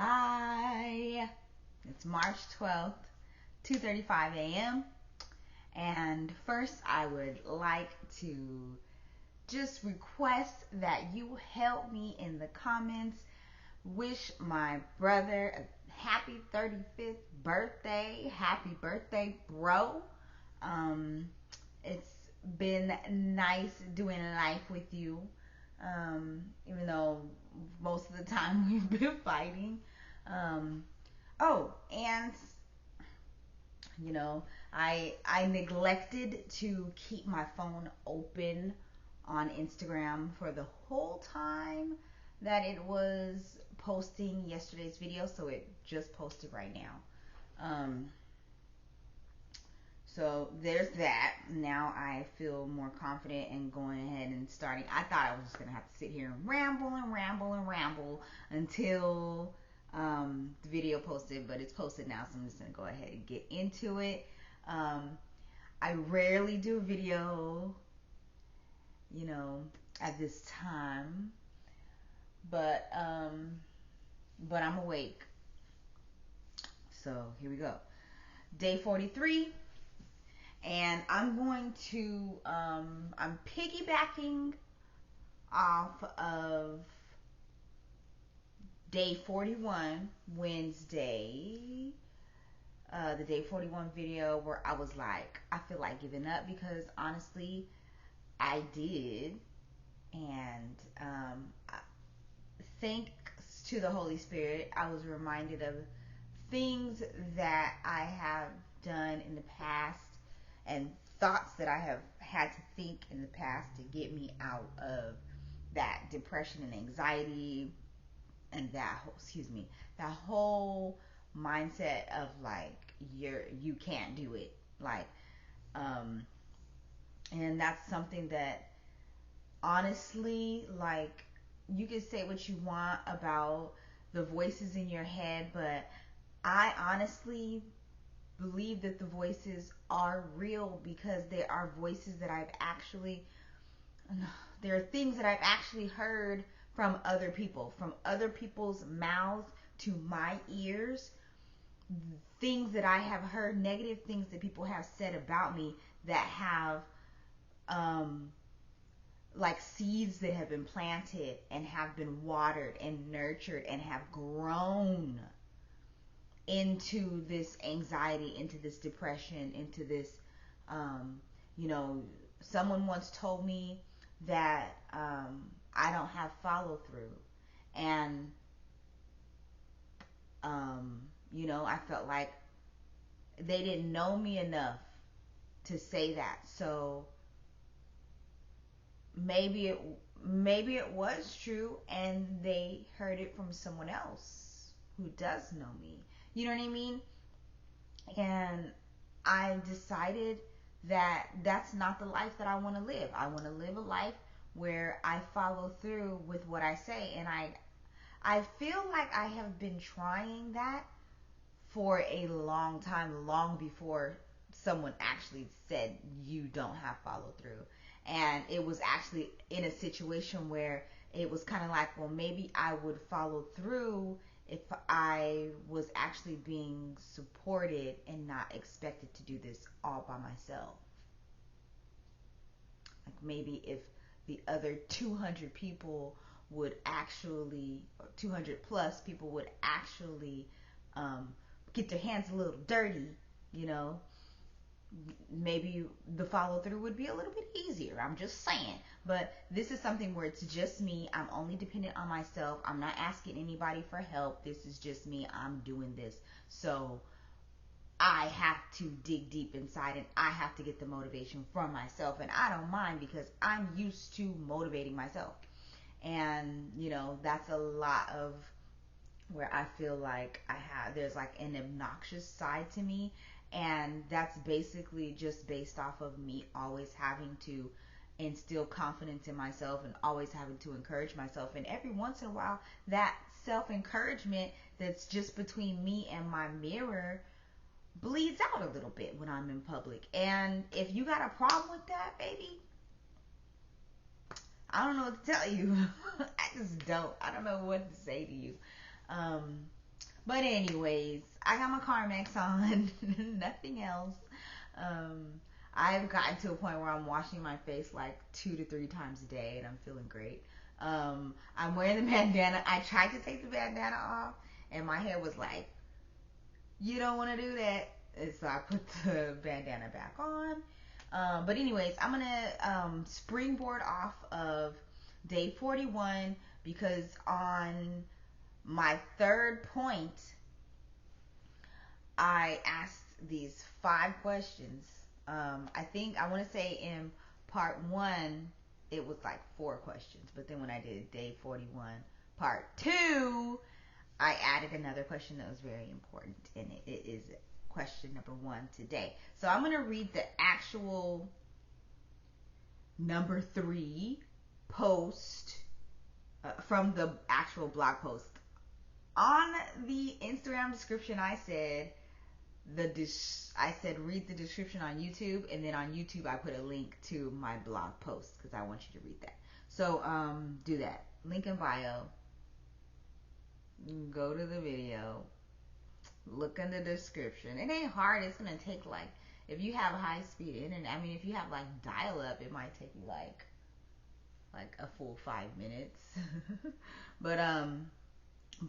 Hi, it's March 12th, 2:35 a.m. And first, I would like to just request that you help me in the comments. Wish my brother a happy 35th birthday. Happy birthday, bro. It's been nice doing life with you. Even though most of the time we've been fighting. Um, oh, and I neglected to keep my phone open on Instagram for the whole time that it was posting yesterday's video, so it just posted right now. So there's that. Now I feel more confident in going ahead and starting. I thought I was just gonna have to sit here and ramble until the video posted, but it's posted now, so I'm just gonna go ahead and get into it. I rarely do a video, at this time, but I'm awake. So here we go. Day 43. And I'm going to, I'm piggybacking off of day 41, Wednesday, the day 41 video where I was like, I feel like giving up, because honestly, I did. And thanks to the Holy Spirit, I was reminded of things that I have done in the past and thoughts that I have had to think in the past to get me out of that depression and anxiety and that whole mindset of like you can't do it, like and that's something that honestly, like, you can say what you want about the voices in your head, but I honestly believe that the voices are real, because there are voices that there are things that I've actually heard from other people, from other people's mouths to my ears, things that I have heard, negative things that people have said about me that have, like seeds that have been planted and have been watered and nurtured and have grown into this anxiety, into this depression, into this, someone once told me that I don't have follow through. And, I felt like they didn't know me enough to say that. So maybe it was true, and they heard it from someone else who does know me. You know what I mean? And I decided that that's not the life that I want to live. I want to live a life where I follow through with what I say. And I feel like I have been trying that for a long time, long before someone actually said you don't have follow through. And it was actually in a situation where it was kind of like, well, maybe I would follow through if I was actually being supported and not expected to do this all by myself. Like maybe if the other 200 people would actually, or 200 plus people would actually get their hands a little dirty, maybe the follow through would be a little bit easier. I'm just saying. But this is something where it's just me. I'm only dependent on myself. I'm not asking anybody for help. This is just me. I'm doing this. So I have to dig deep inside, and I have to get the motivation from myself. And I don't mind, because I'm used to motivating myself. And, that's a lot of where I feel like there's like an obnoxious side to me. And that's basically just based off of me always having to instill confidence in myself and always having to encourage myself. And every once in a while, that self-encouragement that's just between me and my mirror bleeds out a little bit when I'm in public. And if you got a problem with that, baby, I don't know what to tell you. I don't know what to say to you. But anyways, I got my Carmex on, nothing else. Um, I've gotten to a point where I'm washing my face like 2 to 3 times a day, and I'm feeling great. I'm wearing the bandana. I tried to take the bandana off, and my hair was like, "You don't want to do that." And so I put the bandana back on. But anyways, I'm gonna springboard off of day 41 because on my third point, I asked these 5 questions. I think I want to say in part one, it was like 4 questions, but then when I did day 41, part two, I added another question that was very important, and it is question number 1 today. So I'm going to read the actual number 3 post from the actual blog post. On the Instagram description, I said read the description on YouTube, and then on YouTube I put a link to my blog post because I want you to read that. So do that. Link in bio. Go to the video. Look in the description. It ain't hard. It's gonna take like, if you have high speed internet. I mean, if you have like dial up, it might take you like a full 5 minutes. But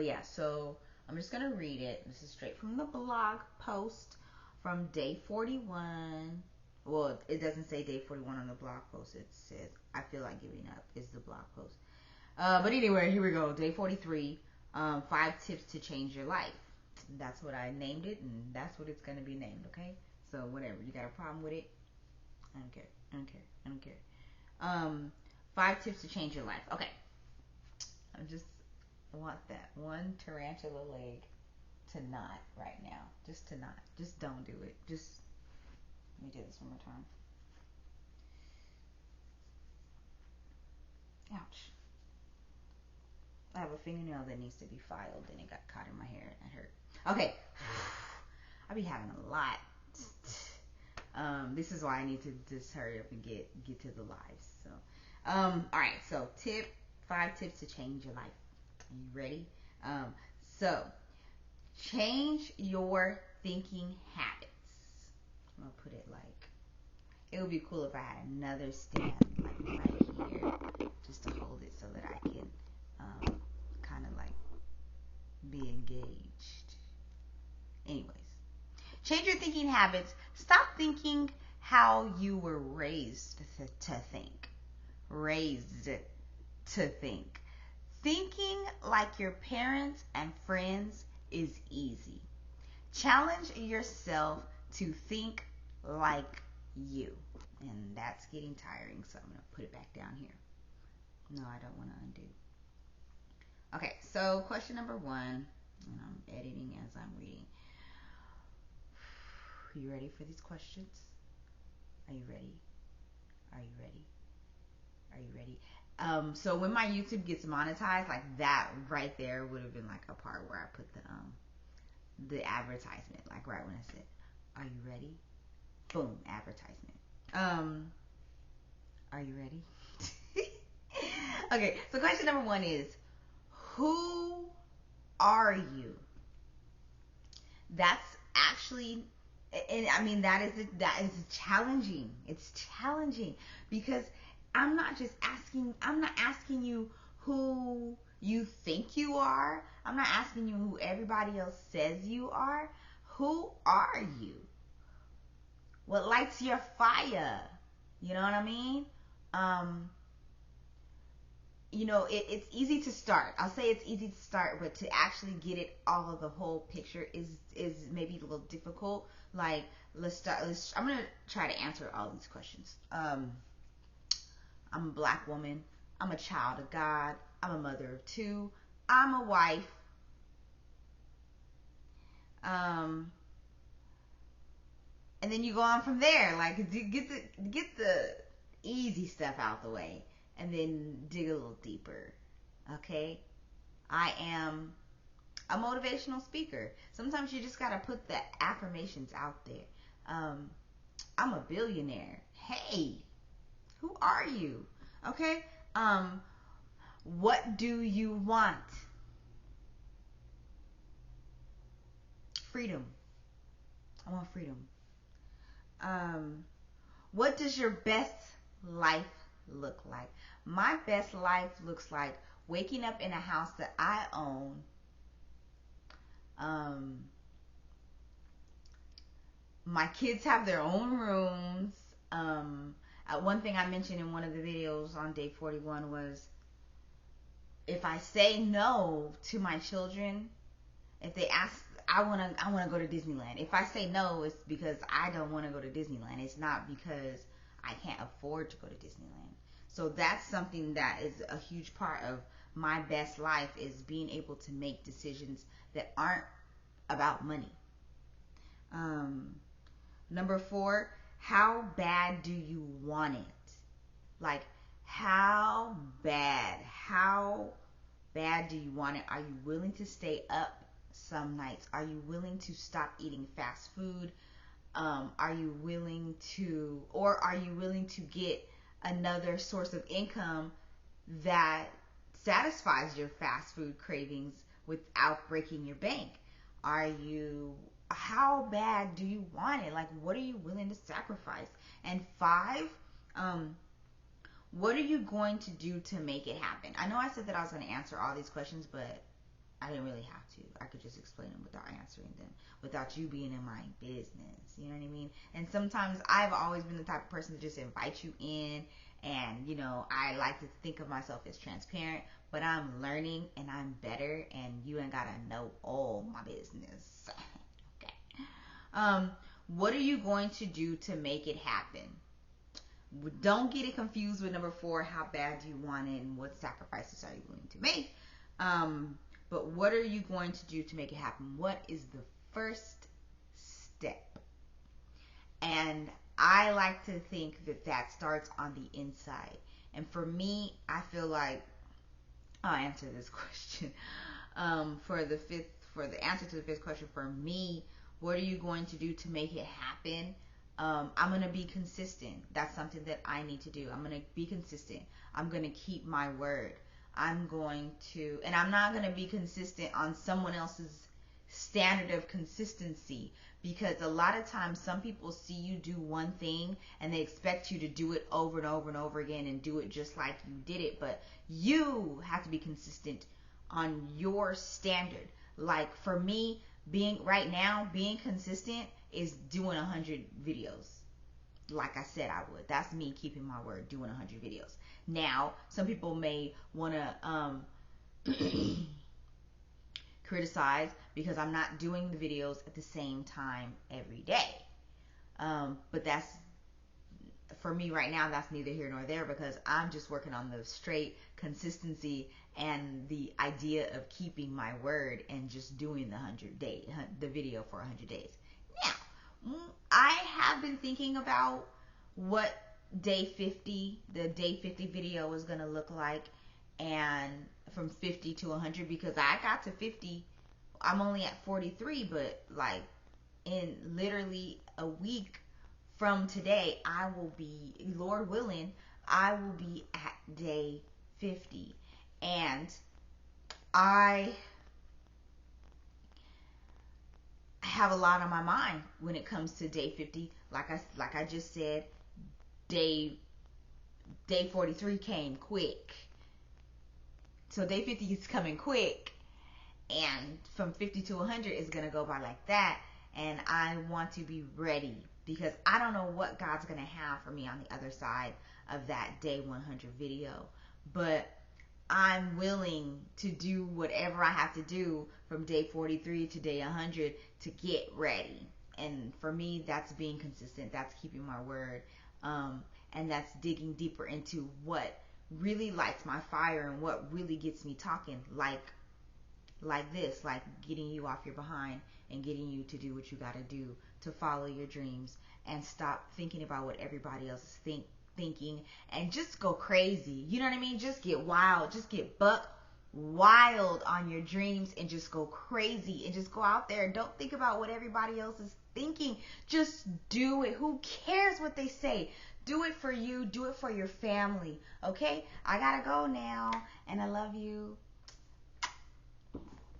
yeah. So I'm just gonna read it. This is straight from the blog post from day 41. Well, it doesn't say day 41 on the blog post. It says I feel like giving up is the blog post. But anyway, here we go. Day 43. 5 tips to change your life. That's what I named it, and that's what it's gonna be named. Okay. So whatever. You got a problem with it? I don't care. I don't care. I don't care. 5 tips to change your life. Okay. I just want that one tarantula leg to knot right now. Just to knot. Just don't do it. Just let me do this one more time. Ouch. I have a fingernail that needs to be filed, and it got caught in my hair, and it hurt. Okay. I be having a lot. This is why I need to just hurry up and get to the lives. So, all right. So, 5 tips to change your life. Are you ready? So, change your thinking habits. I'm gonna put it like, it would be cool if I had another stand like right here, just to hold it so that I can kind of like be engaged. Anyways, change your thinking habits. Stop thinking how you were raised to think. Raised to think. Thinking like your parents and friends is easy. Challenge yourself to think like you. And that's getting tiring, so I'm going to put it back down here. No, I don't want to undo. Okay, so question number 1, and I'm editing as I'm reading. Are you ready for these questions? Are you ready? Are you ready? Are you ready? So when my YouTube gets monetized, like that right there would have been like a part where I put the advertisement, like right when I said, "Are you ready?" Boom, advertisement. Are you ready? Okay, so question number 1 is, who are you? That's actually, and I mean that is challenging. It's challenging because I'm not asking you who you think you are. I'm not asking you who everybody else says you are. Who are you? What lights your fire? You know what I mean? It's easy to start. I'll say it's easy to start, but to actually get it all of the whole picture is maybe a little difficult. Like, I'm gonna try to answer all these questions. I'm a black woman. I'm a child of God. I'm a mother of 2. I'm a wife. And then you go on from there. Like, get the easy stuff out the way, and then dig a little deeper. Okay? I am a motivational speaker. Sometimes you just gotta put the affirmations out there. I'm a billionaire. Hey, who are you? Okay? What do you want? freedom. I want freedom. What does your best life look like? My best life looks like waking up in a house that I own. My kids have their own rooms. One thing I mentioned in one of the videos on day 41 was, if I say no to my children, if they ask, I want to go to Disneyland. If I say no, it's because I don't want to go to Disneyland. It's not because I can't afford to go to Disneyland. So that's something that is a huge part of my best life, is being able to make decisions that aren't about money. Number 4, how bad do you want it? Like, how bad do you want it? Are you willing to stay up some nights? Are you willing to stop eating fast food? Are you willing to get another source of income that satisfies your fast food cravings without breaking your bank? How bad do you want it? Like, what are you willing to sacrifice? And 5, what are you going to do to make it happen? I know I said that I was going to answer all these questions, but I didn't really have to. I could just explain them without answering them, without you being in my business. You know what I mean? And sometimes I've always been the type of person to just invite you in, and, I like to think of myself as transparent, but I'm learning and I'm better, and you ain't gotta know all my business. Okay. What are you going to do to make it happen? Don't get it confused with number 4, how bad do you want it, and what sacrifices are you willing to make? But what are you going to do to make it happen? What is the first step? And I like to think that starts on the inside. And for me, I feel like I'll answer this question. For the answer to the 5th question, for me, what are you going to do to make it happen? I'm going to be consistent. That's something that I need to do. I'm going to be consistent. I'm going to keep my word. And I'm not going to be consistent on someone else's standard of consistency, because a lot of times some people see you do one thing and they expect you to do it over and over and over again and do it just like you did it, but you have to be consistent on your standard. Like, for me, being consistent is doing 100 videos. Like I said I would. That's me keeping my word, doing 100 videos. Now, some people may want to criticize because I'm not doing the videos at the same time every day. But that's, for me right now, that's neither here nor there, because I'm just working on the straight consistency and the idea of keeping my word and just doing the video for 100 days. Now, I have been thinking about what the day 50 video is going to look like, and from 50 to 100, because I got to 50. I'm only at 43, but like in literally a week from today, I will be, Lord willing, I will be at day 50. And I have a lot on my mind when it comes to day 50. Like I just said, day 43 came quick. So day 50 is coming quick. And from 50 to 100 is going to go by like that. And I want to be ready, because I don't know what God's going to have for me on the other side of that day 100 video. But I'm willing to do whatever I have to do from day 43 to day 100 to get ready. And for me, that's being consistent. That's keeping my word. And that's digging deeper into what really lights my fire and what really gets me talking, like this, like getting you off your behind and getting you to do what you got to do to follow your dreams and stop thinking about what everybody else is thinking, and just go crazy. You know what I mean? Just get wild. Just get buck wild on your dreams and just go crazy and just go out there and don't think about what everybody else is thinking. Just do it. Who cares what they say? Do it for you. Do it for your family. Okay? I gotta go now, and I love you.